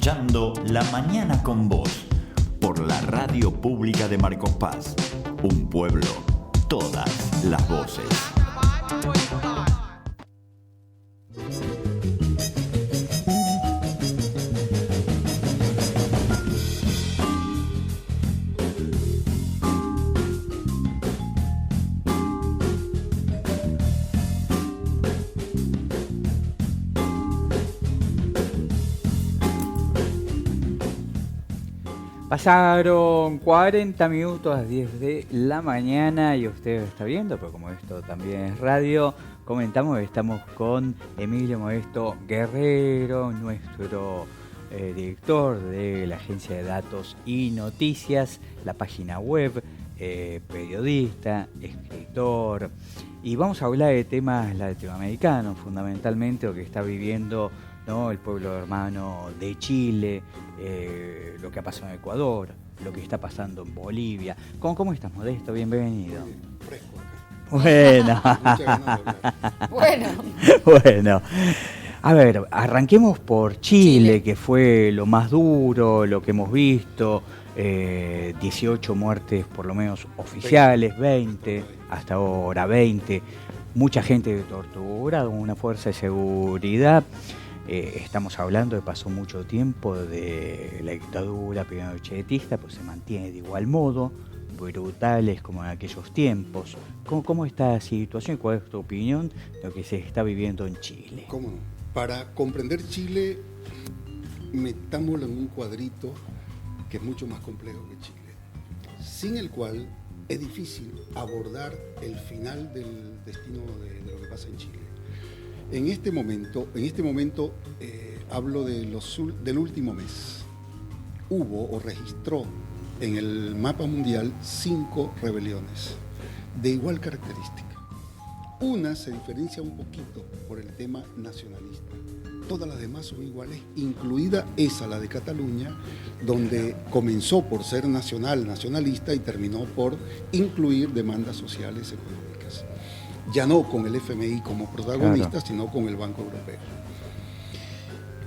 escuchando La Mañana con Vos por la Radio Pública de Marcos Paz. Un pueblo, todas las voces. Pasaron 40 minutos a las 10 de la mañana y usted está viendo, pero como esto también es radio, comentamos que estamos con Emilio Modesto Guerrero, nuestro director de la Agencia de Datos y Noticias, la página web, periodista, escritor. Y vamos a hablar de temas latinoamericanos, fundamentalmente lo que está viviendo, ¿no?, el pueblo hermano de Chile, lo que ha pasado en Ecuador, lo que está pasando en Bolivia. ¿Cómo estás, Modesto? Bienvenido. Fresco acá. Bueno. Bueno. A ver, arranquemos por Chile, que fue lo más duro, lo que hemos visto. 18 muertes por lo menos oficiales, 20, hasta ahora 20. Mucha gente torturada, una fuerza de seguridad. Estamos hablando de pasó mucho tiempo de la dictadura pinochetista, pues se mantiene de igual modo, brutales como en aquellos tiempos. ¿Cómo está la situación? ¿Cuál es tu opinión de lo que se está viviendo en Chile? ¿Cómo no? Para comprender Chile, metámoslo en un cuadrito que es mucho más complejo que Chile, sin el cual es difícil abordar el final del destino de lo que pasa en Chile. En este momento hablo del último mes. Hubo o registró en el mapa mundial 5 rebeliones de igual característica. Una se diferencia un poquito por el tema nacionalista. Todas las demás son iguales, incluida esa, la de Cataluña, donde comenzó por ser nacionalista y terminó por incluir demandas sociales económicas. Ya no con el FMI como protagonista, claro, sino con el Banco Europeo.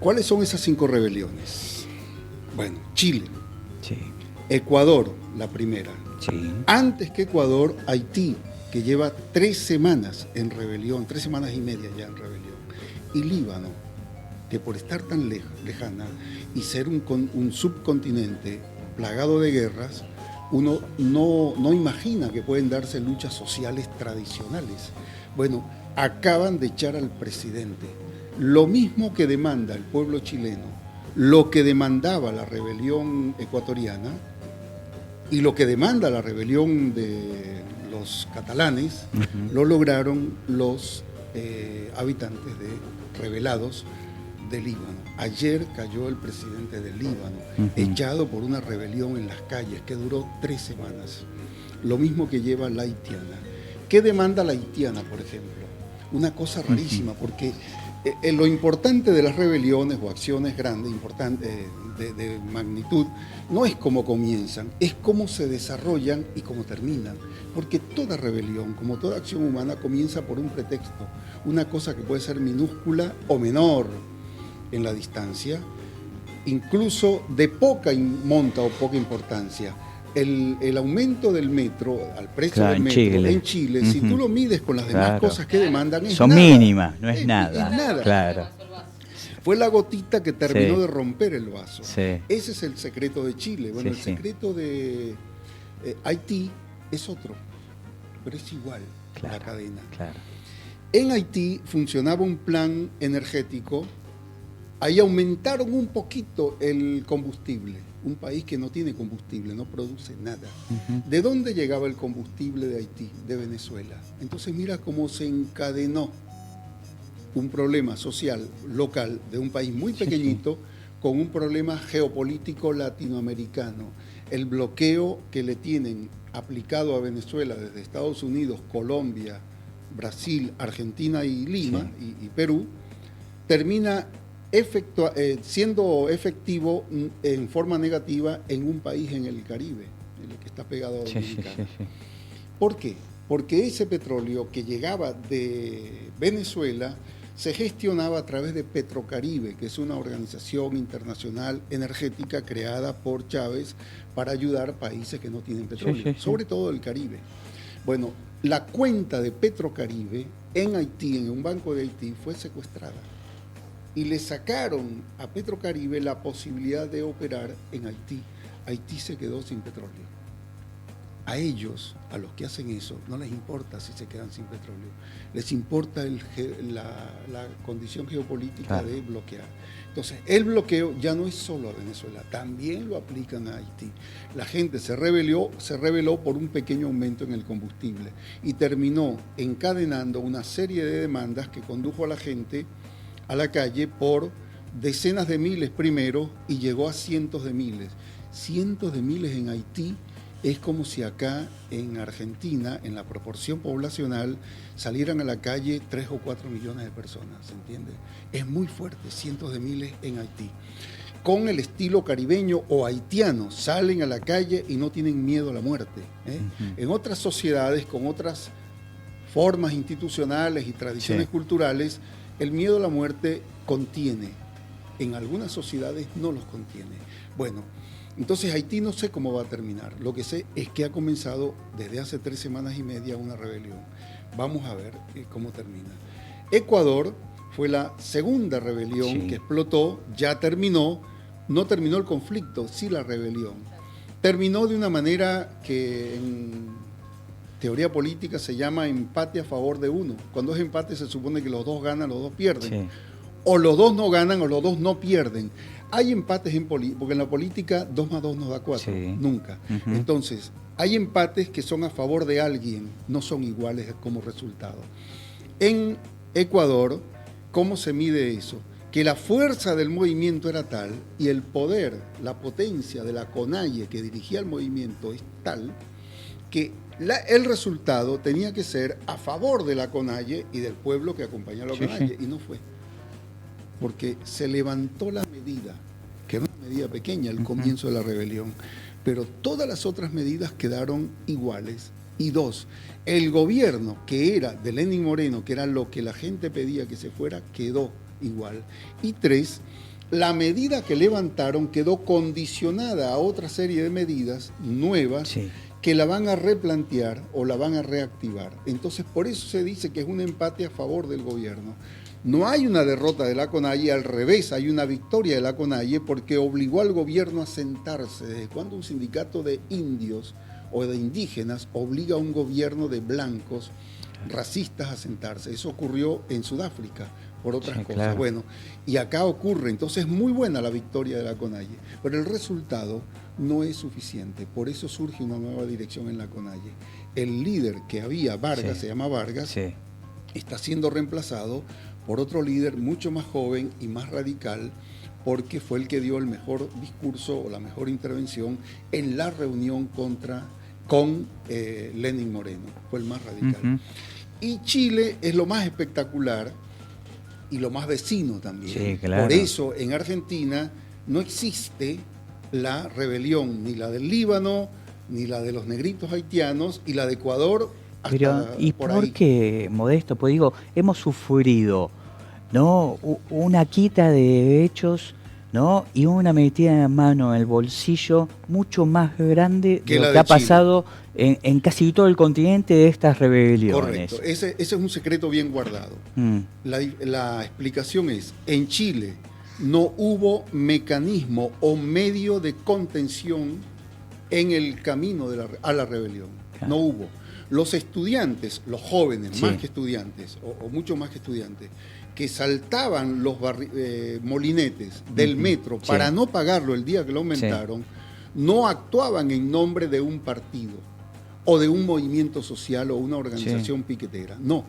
¿Cuáles son esas 5 rebeliones? Bueno, Chile, sí. Ecuador, la primera. Sí. Antes que Ecuador, Haití, que lleva 3 semanas en rebelión, 3 semanas y media ya en rebelión. Y Líbano, que por estar tan lejana y ser un subcontinente plagado de guerras, uno no imagina que pueden darse luchas sociales tradicionales. Bueno, acaban de echar al presidente. Lo mismo que demanda el pueblo chileno, lo que demandaba la rebelión ecuatoriana y lo que demanda la rebelión de los catalanes, lo lograron los habitantes rebelados de Líbano. Ayer cayó el presidente de Líbano, echado por una rebelión en las calles que duró 3 semanas. Lo mismo que lleva la haitiana. ¿Qué demanda la haitiana, por ejemplo? Una cosa rarísima, porque lo importante de las rebeliones o acciones grandes, de magnitud, no es cómo comienzan, es cómo se desarrollan y cómo terminan. Porque toda rebelión, como toda acción humana, comienza por un pretexto, una cosa que puede ser minúscula o menor en la distancia, incluso de poca monta o poca importancia. El aumento del metro, al precio del metro en Chile, si tú lo mides con las demás cosas que demandan, son nada. Mínimas, no es nada. Nada. Claro. Fue la gotita que terminó de romper el vaso. Sí. Ese es el secreto de Chile. Bueno, el secreto de Haití es otro, pero es igual la cadena. Claro. En Haití funcionaba un plan energético. Ahí aumentaron un poquito el combustible. Un país que no tiene combustible, no produce nada. ¿De dónde llegaba el combustible de Haití? De Venezuela. Entonces mira cómo se encadenó un problema social local de un país muy pequeñito con un problema geopolítico latinoamericano. El bloqueo que le tienen aplicado a Venezuela desde Estados Unidos, Colombia, Brasil, Argentina y Lima y Perú, termina siendo efectivo en forma negativa en un país en el Caribe, en el que está pegado a Dominicana. ¿Por qué? Porque ese petróleo que llegaba de Venezuela se gestionaba a través de Petrocaribe, que es una organización internacional energética creada por Chávez para ayudar a países que no tienen petróleo, sobre todo el Caribe. Bueno, la cuenta de Petrocaribe en Haití, en un banco de Haití, fue secuestrada. Y le sacaron a Petrocaribe la posibilidad de operar en Haití. Haití se quedó sin petróleo. A ellos, a los que hacen eso, no les importa si se quedan sin petróleo. Les importa la condición geopolítica de bloquear. Entonces, el bloqueo ya no es solo a Venezuela, también lo aplican a Haití. La gente se rebeló por un pequeño aumento en el combustible y terminó encadenando una serie de demandas que condujo a la gente a la calle por decenas de miles primero y llegó a cientos de miles. Cientos de miles en Haití. Es como si acá en Argentina, en la proporción poblacional, salieran a la calle 3 o 4 millones de personas, ¿se entiende? Es muy fuerte, cientos de miles en Haití. Con el estilo caribeño o haitiano, salen a la calle y no tienen miedo a la muerte. En otras sociedades, con otras formas institucionales y tradiciones culturales, el miedo a la muerte contiene. En algunas sociedades no los contiene. Bueno, entonces Haití no sé cómo va a terminar. Lo que sé es que ha comenzado desde hace 3 semanas y media una rebelión. Vamos a ver cómo termina. Ecuador fue la segunda rebelión que explotó, ya terminó, no terminó el conflicto, sí la rebelión. Terminó de una manera que en teoría política se llama empate a favor de uno. Cuando es empate se supone que los dos ganan, los dos pierden. O los dos no ganan o los dos no pierden. Hay empates en política, porque en la política 2 más 2 nos da 4, nunca. Entonces, hay empates que son a favor de alguien, no son iguales como resultado. En Ecuador, ¿cómo se mide eso? Que la fuerza del movimiento era tal y el poder, la potencia de la CONAIE que dirigía el movimiento es tal que el resultado tenía que ser a favor de la CONAIE y del pueblo que acompaña a la CONAIE, y no fue. Porque se levantó la medida, que era una medida pequeña al comienzo de la rebelión, pero todas las otras medidas quedaron iguales. Y 2, el gobierno que era de Lenín Moreno, que era lo que la gente pedía que se fuera, quedó igual. Y 3, la medida que levantaron quedó condicionada a otra serie de medidas nuevas que la van a replantear o la van a reactivar. Entonces, por eso se dice que es un empate a favor del gobierno. No hay una derrota de la CONAIE, al revés, hay una victoria de la CONAIE porque obligó al gobierno a sentarse. ¿Desde cuando un sindicato de indios o de indígenas obliga a un gobierno de blancos racistas a sentarse? Eso ocurrió en Sudáfrica por otras cosas. Bueno, y acá ocurre, entonces es muy buena la victoria de la CONAIE, pero el resultado no es suficiente. Por eso surge una nueva dirección en la CONAIE. El líder que había, Vargas, se llama Vargas, está siendo reemplazado por otro líder mucho más joven y más radical, porque fue el que dio el mejor discurso o la mejor intervención en la reunión con Lenín Moreno, fue el más radical. Y Chile es lo más espectacular y lo más vecino también. Por eso en Argentina no existe la rebelión, ni la del Líbano, ni la de los negritos haitianos, y la de Ecuador. Pero, ¿y por qué, Modesto? Pues digo, hemos sufrido, ¿no?, una quita de derechos, ¿no?, y una metida de mano en el bolsillo mucho más grande de lo que ha pasado en casi todo el continente de estas rebeliones. Correcto, ese es un secreto bien guardado. La explicación es, en Chile no hubo mecanismo o medio de contención en el camino a la rebelión. No hubo. Los estudiantes, los jóvenes, más que estudiantes, o mucho más que estudiantes, que saltaban los molinetes del metro para no pagarlo el día que lo aumentaron, no actuaban en nombre de un partido o de un movimiento social o una organización piquetera. No.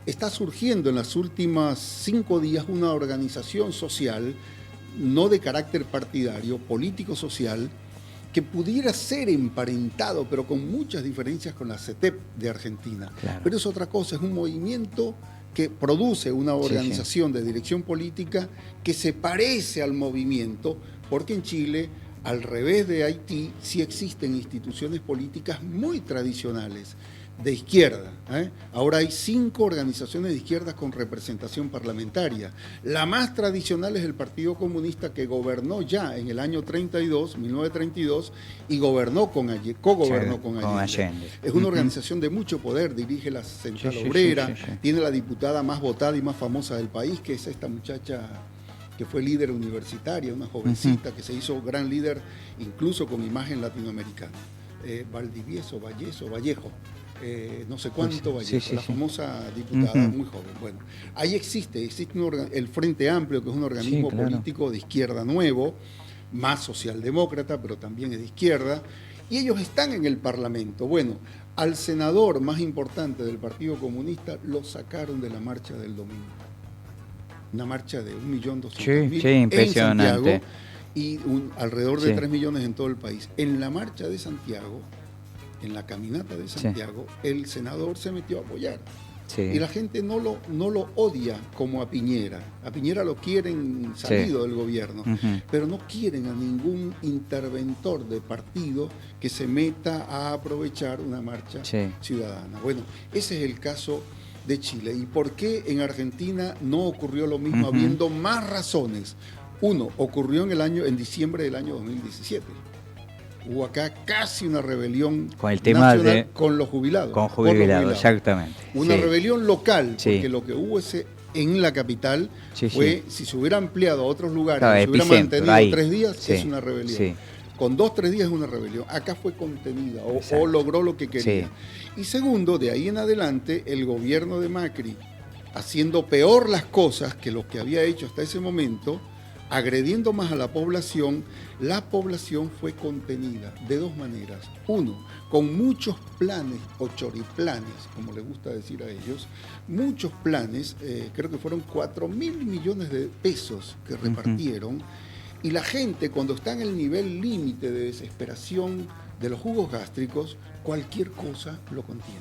Está surgiendo en los últimos 5 días una organización social, no de carácter partidario, político-social, que pudiera ser emparentado, pero con muchas diferencias con la CETEP de Argentina. Pero es otra cosa, es un movimiento que produce una organización de dirección política que se parece al movimiento, porque en Chile, al revés de Haití, sí existen instituciones políticas muy tradicionales, de izquierda. Ahora hay 5 organizaciones de izquierda con representación parlamentaria. La más tradicional es el Partido Comunista, que gobernó ya en el año 1932, y gobernó co-gobernó con Allende. Es una organización de mucho poder, dirige la Central Obrera, tiene la diputada más votada y más famosa del país, que es esta muchacha que fue líder universitaria, una jovencita que se hizo gran líder incluso con imagen latinoamericana. Vallejo, no sé cuánto Vallejo, la famosa diputada muy joven. Bueno, ahí existe el Frente Amplio, que es un organismo político de izquierda nuevo, más socialdemócrata, pero también es de izquierda, y ellos están en el Parlamento. Bueno, al senador más importante del Partido Comunista lo sacaron de la marcha del domingo. Una marcha de 1.200.000 en Santiago y alrededor de 3 millones en todo el país. En la marcha de Santiago, en la caminata de Santiago, el senador se metió a apoyar. Y la gente no lo odia como a Piñera. A Piñera lo quieren salido del gobierno, pero no quieren a ningún interventor de partido que se meta a aprovechar una marcha ciudadana. Bueno, ese es el caso de Chile. ¿Y por qué en Argentina no ocurrió lo mismo, habiendo más razones? Uno, ocurrió en diciembre del año 2017. Hubo acá casi una rebelión con el tema nacional con los jubilados. Con jubilados, exactamente. Una rebelión local, porque lo que hubo en la capital fue, si se hubiera ampliado a otros lugares, se hubiera mantenido 3 días, es una rebelión. Con 2-3 días es una rebelión. Acá fue contenida o logró lo que quería. Y segundo, de ahí en adelante, el gobierno de Macri, haciendo peor las cosas que lo que había hecho hasta ese momento, agrediendo más a la población fue contenida de 2 maneras. Uno, con muchos planes o choriplanes, como les gusta decir a ellos, muchos planes, creo que fueron 4.000 millones de pesos que repartieron, y la gente, cuando está en el nivel límite de desesperación de los jugos gástricos, cualquier cosa lo contiene,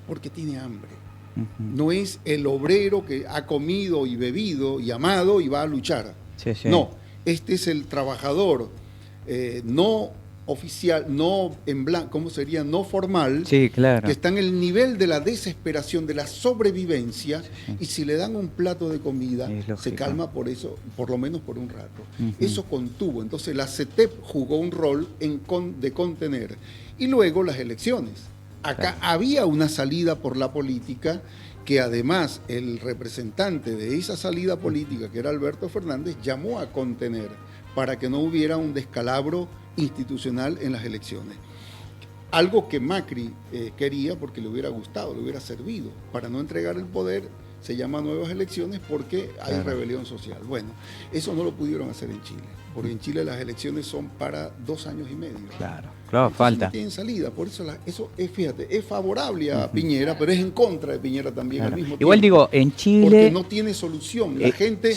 porque tiene hambre. No es el obrero que ha comido y bebido y amado y va a luchar. No, este es el trabajador no oficial, no en blanco, ¿cómo sería? No formal, que está en el nivel de la desesperación, de la sobrevivencia, y si le dan un plato de comida, se calma por eso, por lo menos por un rato. Eso contuvo. Entonces la CETEP jugó un rol de contener. Y luego las elecciones. Acá había una salida por la política, que además el representante de esa salida política, que era Alberto Fernández, llamó a contener para que no hubiera un descalabro institucional en las elecciones. Algo que Macri quería porque le hubiera gustado, le hubiera servido. Para no entregar el poder se llama nuevas elecciones porque hay rebelión social. Bueno, eso no lo pudieron hacer en Chile, porque en Chile las elecciones son para 2 años y medio. Claro, falta. No tienen salida, por eso eso es, fíjate, es favorable a Piñera, pero es en contra de Piñera también al mismo tiempo. Igual digo, en Chile... Porque no tiene solución. La gente...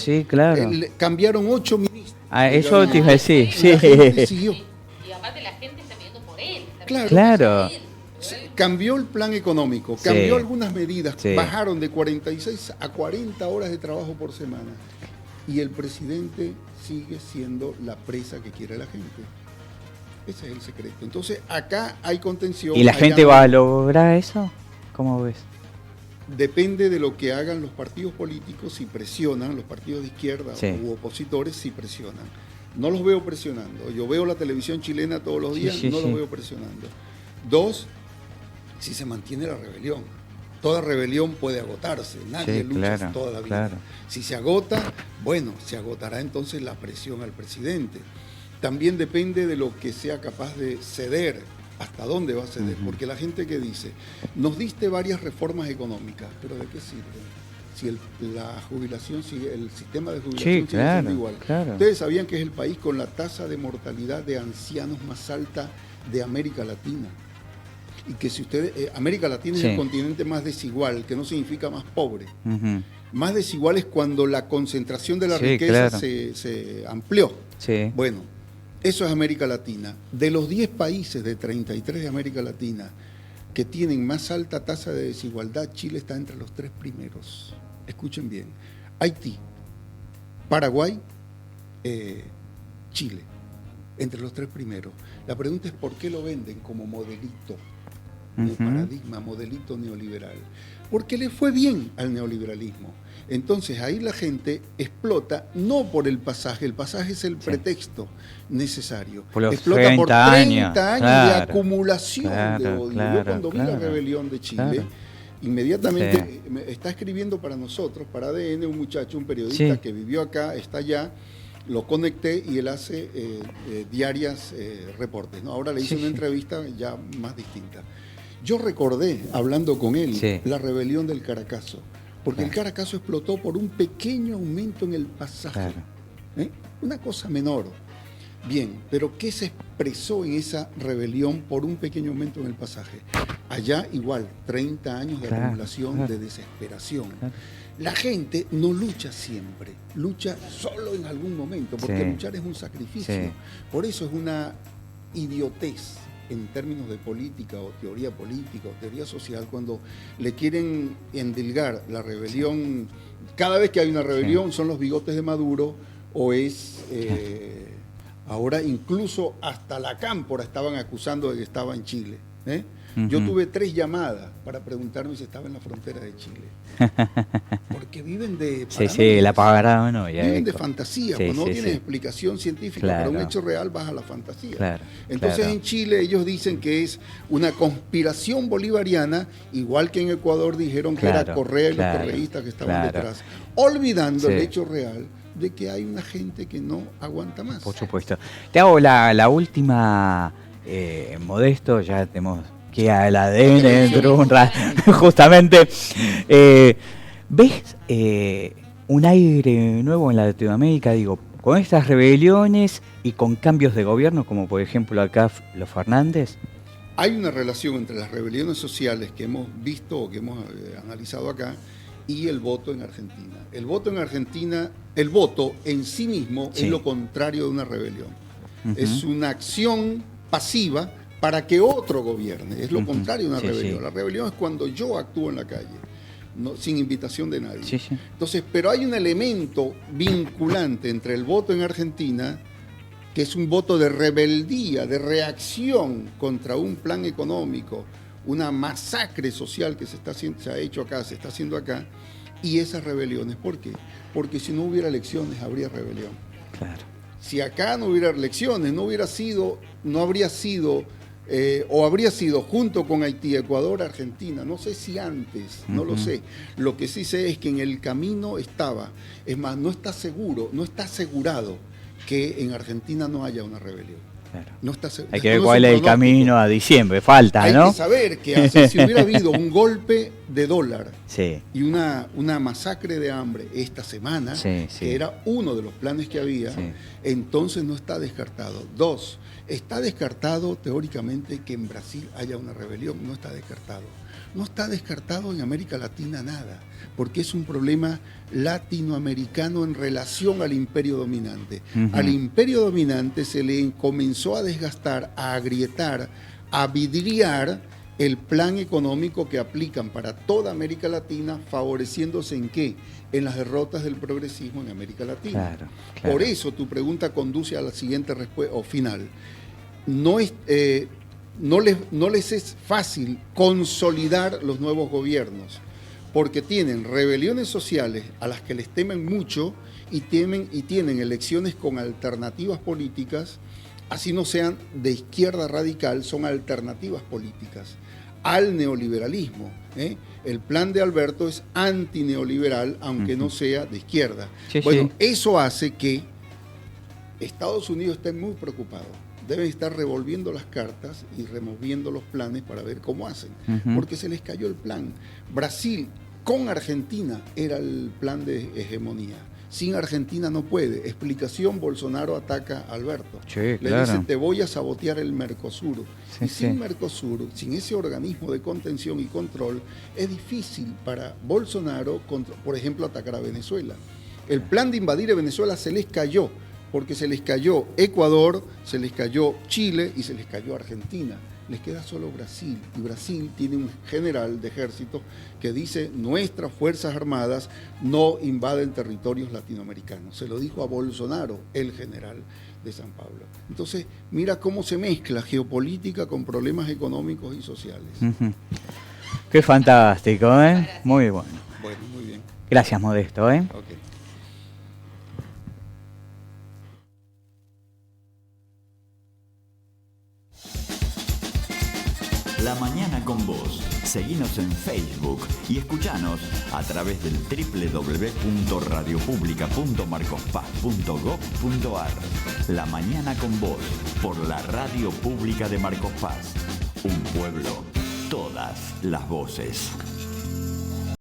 cambiaron 8 ministros. Eso te iba a decir. La gente siguió. Y aparte la gente está pidiendo por él. Claro. Cambió el plan económico, cambió algunas medidas, bajaron de 46 a 40 horas de trabajo por semana. Y el presidente sigue siendo la presa que quiere la gente. Ese es el secreto. Entonces, acá hay contención. ¿Y la gente va a lograr eso? ¿Cómo ves? Depende de lo que hagan los partidos políticos, si presionan, los partidos de izquierda u opositores, si presionan. No los veo presionando. Yo veo la televisión chilena todos los días, no los veo presionando. 2, si se mantiene la rebelión. Toda rebelión puede agotarse, nadie lucha toda la vida. Si se agota, bueno, se agotará entonces la presión al presidente. También depende de lo que sea capaz de ceder, hasta dónde va a ceder, porque la gente que dice, nos diste varias reformas económicas, pero ¿de qué sirven? Si la jubilación sigue, el sistema de jubilación sigue siendo igual. Ustedes sabían que es el país con la tasa de mortalidad de ancianos más alta de América Latina. Y que si ustedes, América Latina es el continente más desigual, que no significa más pobre. Más desigual es cuando la concentración de la riqueza se amplió. Bueno, eso es América Latina. De los 10 países de 33 de América Latina que tienen más alta tasa de desigualdad, Chile está entre los 3 primeros. Escuchen bien. Haití, Paraguay, Chile, entre los 3 primeros. La pregunta es ¿por qué lo venden como modelito? de paradigma, modelito neoliberal, porque le fue bien al neoliberalismo. Entonces ahí la gente explota no por el pasaje es el pretexto necesario. Por los explota 30 por 30 años claro, de acumulación de odio. Yo cuando vi la rebelión de Chile, inmediatamente me está escribiendo para nosotros, para ADN, un muchacho, un periodista que vivió acá, está allá, lo conecté y él hace diarias reportes, ¿no? Ahora le hice una entrevista ya más distinta. Yo recordé, hablando con él, la rebelión del Caracazo, porque el Caracazo explotó por un pequeño aumento en el pasaje, una cosa menor. Bien, pero ¿qué se expresó en esa rebelión por un pequeño aumento en el pasaje? Allá igual, 30 años de acumulación, de desesperación. La gente no lucha siempre, lucha solo en algún momento, porque luchar es un sacrificio. Por eso es una idiotez en términos de política o teoría política o teoría social, cuando le quieren endilgar la rebelión. Cada vez que hay una rebelión son los bigotes de Maduro o es... ahora incluso hasta la Cámpora estaban acusando de que estaba en Chile. Yo tuve 3 llamadas para preguntarme si estaba en la frontera de Chile. Porque viven de la paranoia. Viven de fantasía, pues no tienen explicación científica, pero un hecho real baja la fantasía. Entonces en Chile ellos dicen que es una conspiración bolivariana, igual que en Ecuador dijeron que era Correa y los correístas que estaban detrás, olvidando el hecho real de que hay una gente que no aguanta más. Por supuesto. Te hago la última, Modesto, ya tenemos que al ADN dentro de un rato, justamente. ¿Ves un aire nuevo en Latinoamérica, digo, con estas rebeliones y con cambios de gobierno, como por ejemplo acá los Fernández? Hay una relación entre las rebeliones sociales que hemos visto o que hemos analizado acá y el voto en Argentina. El voto en Argentina, el voto en sí mismo es lo contrario de una rebelión. Es una acción pasiva para que otro gobierne. Es lo contrario de una rebelión. La rebelión es cuando yo actúo en la calle, sin invitación de nadie. Entonces, pero hay un elemento vinculante entre el voto en Argentina, que es un voto de rebeldía, de reacción contra un plan económico, una masacre social que se ha hecho acá, se está haciendo acá, y esas rebeliones. ¿Por qué? Porque si no hubiera elecciones, habría rebelión. Si acá no hubiera elecciones, no habría sido o habría sido junto con Haití, Ecuador, Argentina, no sé si antes, no lo sé. Lo que sí sé es que en el camino estaba, es más, no está asegurado que en Argentina no haya una rebelión. No está hay que ver cuál es el camino a diciembre, falta, ¿no? Hay que saber que si hubiera habido un golpe de dólar y una masacre de hambre esta semana, que era uno de los planes que había, entonces no está descartado. 2, está descartado teóricamente que en Brasil haya una rebelión, no está descartado. No está descartado en América Latina nada, porque es un problema latinoamericano en relación al imperio dominante. Al imperio dominante se le comenzó a desgastar, a agrietar, a vidriar el plan económico que aplican para toda América Latina, favoreciéndose ¿en qué? En las derrotas del progresismo en América Latina. Por eso tu pregunta conduce a la siguiente respuesta o final. No les es fácil consolidar los nuevos gobiernos, porque tienen rebeliones sociales a las que les temen mucho y tienen elecciones con alternativas políticas, así no sean de izquierda radical, son alternativas políticas al neoliberalismo. El plan de Alberto es antineoliberal, aunque no sea de izquierda. Eso hace que Estados Unidos esté muy preocupado. Deben estar revolviendo las cartas y removiendo los planes para ver cómo hacen, porque se les cayó el plan. Brasil con Argentina era el plan de hegemonía. Sin Argentina no puede. Explicación, Bolsonaro ataca a Alberto. Le dice, te voy a sabotear el Mercosur. Y sin Mercosur, sin ese organismo de contención y control, es difícil para Bolsonaro, por ejemplo, atacar a Venezuela. El plan de invadir a Venezuela se les cayó, porque se les cayó Ecuador, se les cayó Chile y se les cayó Argentina. les queda solo Brasil. Y Brasil tiene un general de ejército que dice: nuestras Fuerzas Armadas no invaden territorios latinoamericanos. Se lo dijo a Bolsonaro, el general de San Pablo. Entonces, mira cómo se mezcla geopolítica con problemas económicos y sociales. Qué fantástico, ¿eh? Muy bueno. Bueno, muy bien. Gracias, Modesto, ¿eh? Okay. La Mañana con Vos. Seguinos en Facebook y escuchanos a través del www.radiopublica.marcospaz.gov.ar. La Mañana con Vos, por la Radio Pública de Marcos Paz. Un pueblo, todas las voces.